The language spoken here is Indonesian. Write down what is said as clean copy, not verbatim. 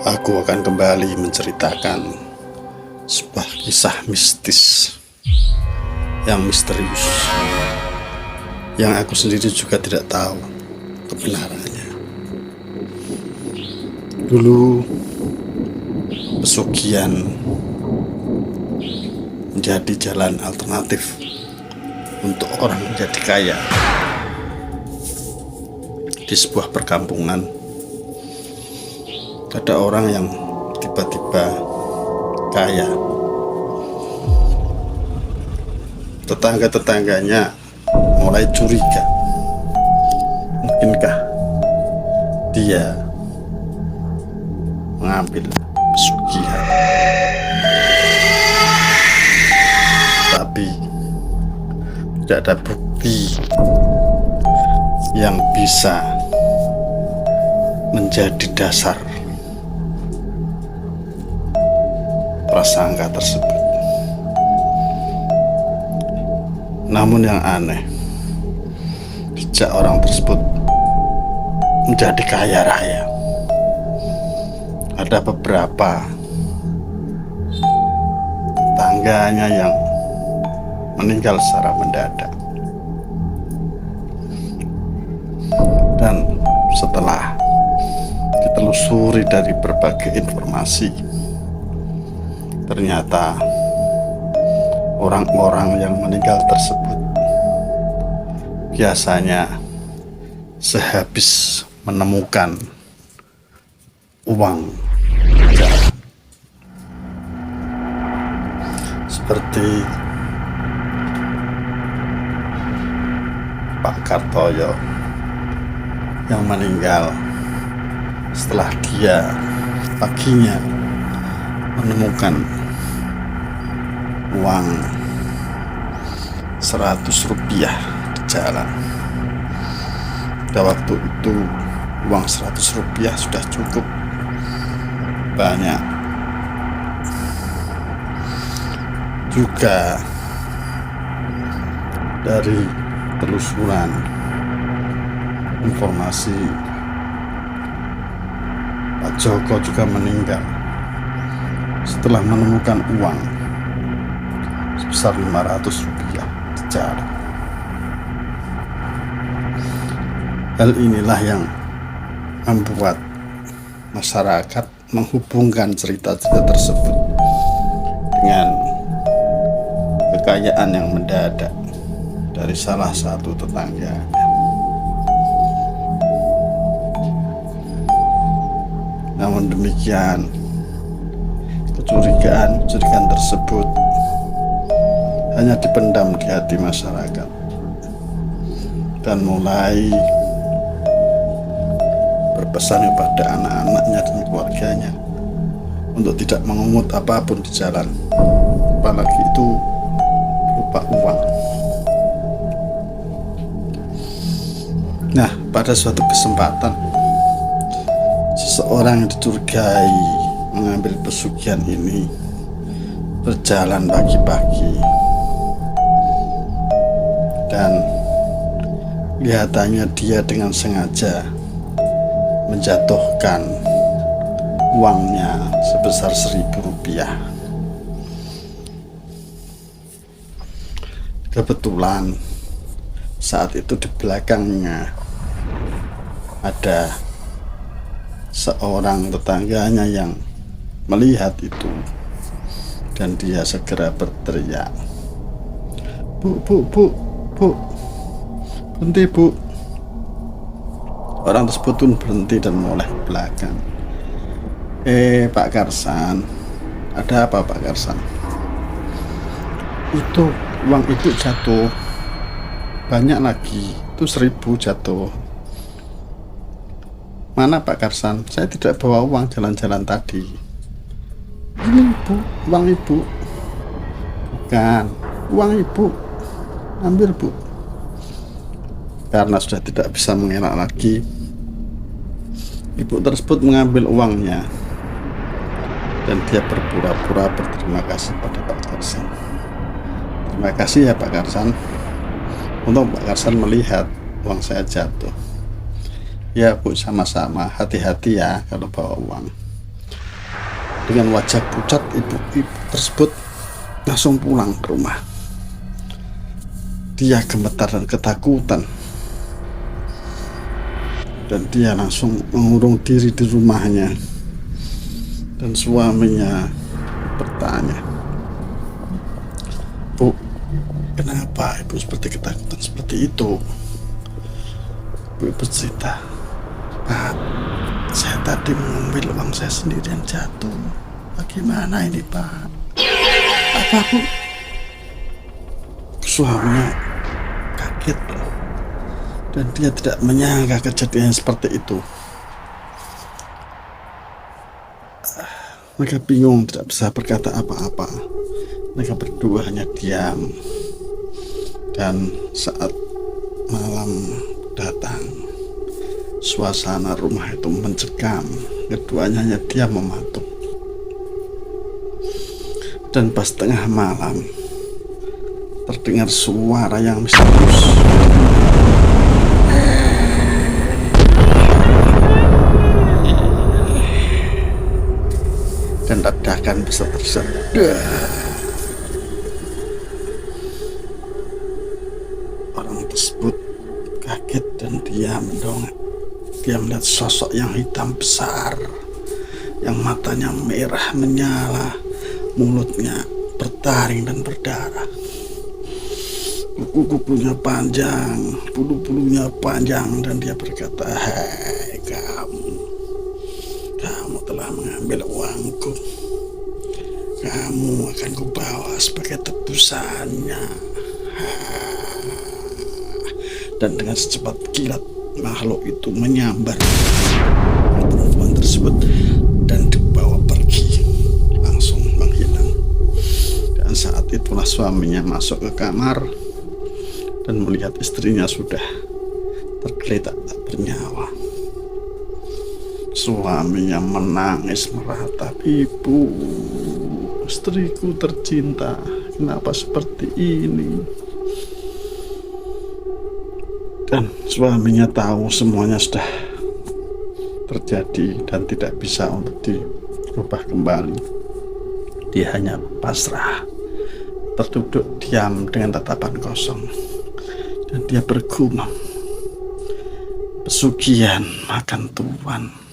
Aku akan kembali menceritakan sebuah kisah mistis yang misterius, yang aku sendiri juga tidak tahu kebenarannya. Dulu pesugihan menjadi jalan alternatif untuk orang menjadi kaya. Di sebuah perkampungan ada orang yang tiba-tiba kaya. Tetangga-tetangganya mulai curiga, mungkinkah dia mengambil pesugihan. Tapi tidak ada bukti yang bisa menjadi dasar prasangka tersebut. Namun yang aneh, sejak orang tersebut menjadi kaya raya, ada beberapa tetangganya yang meninggal secara mendadak. Dan setelah ditelusuri dari berbagai informasi, ternyata orang-orang yang meninggal tersebut biasanya sehabis menemukan uang jalan, seperti Pak Kartoyo yang meninggal setelah dia paginya menemukan uang 100 rupiah di jalan. Pada waktu itu uang 100 rupiah sudah cukup banyak. Juga dari telusuran informasi, Pak Joko juga meninggal setelah menemukan uang sebesar 500 rupiah di jalan. Hal inilah yang membuat masyarakat menghubungkan cerita-cerita tersebut dengan kekayaan yang mendadak dari salah satu tetangganya. Namun demikian, kecurigaan tersebut hanya dipendam di hati masyarakat dan mulai berpesan kepada anak-anaknya dan keluarganya untuk tidak mengungut apapun di jalan, apalagi itu berupa uang. Nah, pada suatu kesempatan, seseorang yang dicurigai mengambil pesugihan ini berjalan pagi-pagi, dan kelihatannya dia dengan sengaja menjatuhkan uangnya sebesar 1.000 rupiah. Kebetulan saat itu di belakangnya ada seorang tetangganya yang melihat itu, dan dia segera berteriak, Bu, berhenti Bu. Orang tersebut pun berhenti dan menoleh ke belakang. Pak Karsan, ada apa Pak Karsan? Itu uang ibu jatuh, banyak lagi, itu 1.000 jatuh. Mana Pak Karsan? Saya tidak bawa uang jalan-jalan tadi. Ini Bu, uang ibu. Bukan, uang ibu. Ambil Bu. Karena sudah tidak bisa mengelak lagi, ibu tersebut mengambil uangnya dan dia berpura-pura berterima kasih pada Pak Karsan. Terima kasih ya Pak Karsan. Untuk Pak Karsan melihat uang saya jatuh. Ya Bu, sama-sama, hati-hati ya kalau bawa uang. Dengan wajah pucat, ibu tersebut langsung pulang ke rumah. Dia gemetar dan ketakutan, dan dia langsung mengurung diri di rumahnya. Dan suaminya bertanya, "Bu, kenapa ibu seperti ketakutan seperti itu?" Ibu bercerita, "Pak, saya tadi mengambil uang saya sendiri yang jatuh. Bagaimana ini, Pak?" "Apa, Bu?" Suaminya kaget, dan dia tidak menyangka kejadian seperti itu. Mereka bingung, tidak bisa berkata apa-apa. Mereka berdua hanya diam. Dan saat malam datang, suasana rumah itu mencekam. Keduanya hanya diam mematung. Dan pas tengah malam, terdengar suara yang misterius. Dan ledakan bisa tersedak. Orang tersebut kaget dan dia mendongak. Dia melihat sosok yang hitam besar, yang matanya merah menyala, mulutnya bertaring dan berdarah, kuku-kukunya panjang, bulu-bulunya panjang, dan dia berkata, "Hei kamu telah mengambil uangku. Kamu akan kubawa sebagai tebusannya." Dan dengan secepat kilat, makhluk itu menyambar perempuan tersebut dan dibawa pergi, langsung menghilang. Dan saat itulah suaminya masuk ke kamar dan melihat istrinya sudah tergeletak tak bernyawa. Suaminya menangis meratap, "Ibu, istriku tercinta, kenapa seperti ini?" Dan suaminya tahu semuanya sudah terjadi dan tidak bisa untuk dirubah kembali. Dia hanya pasrah, terduduk diam dengan tatapan kosong. Dan dia bergumam, "Pesugihan makan tuan."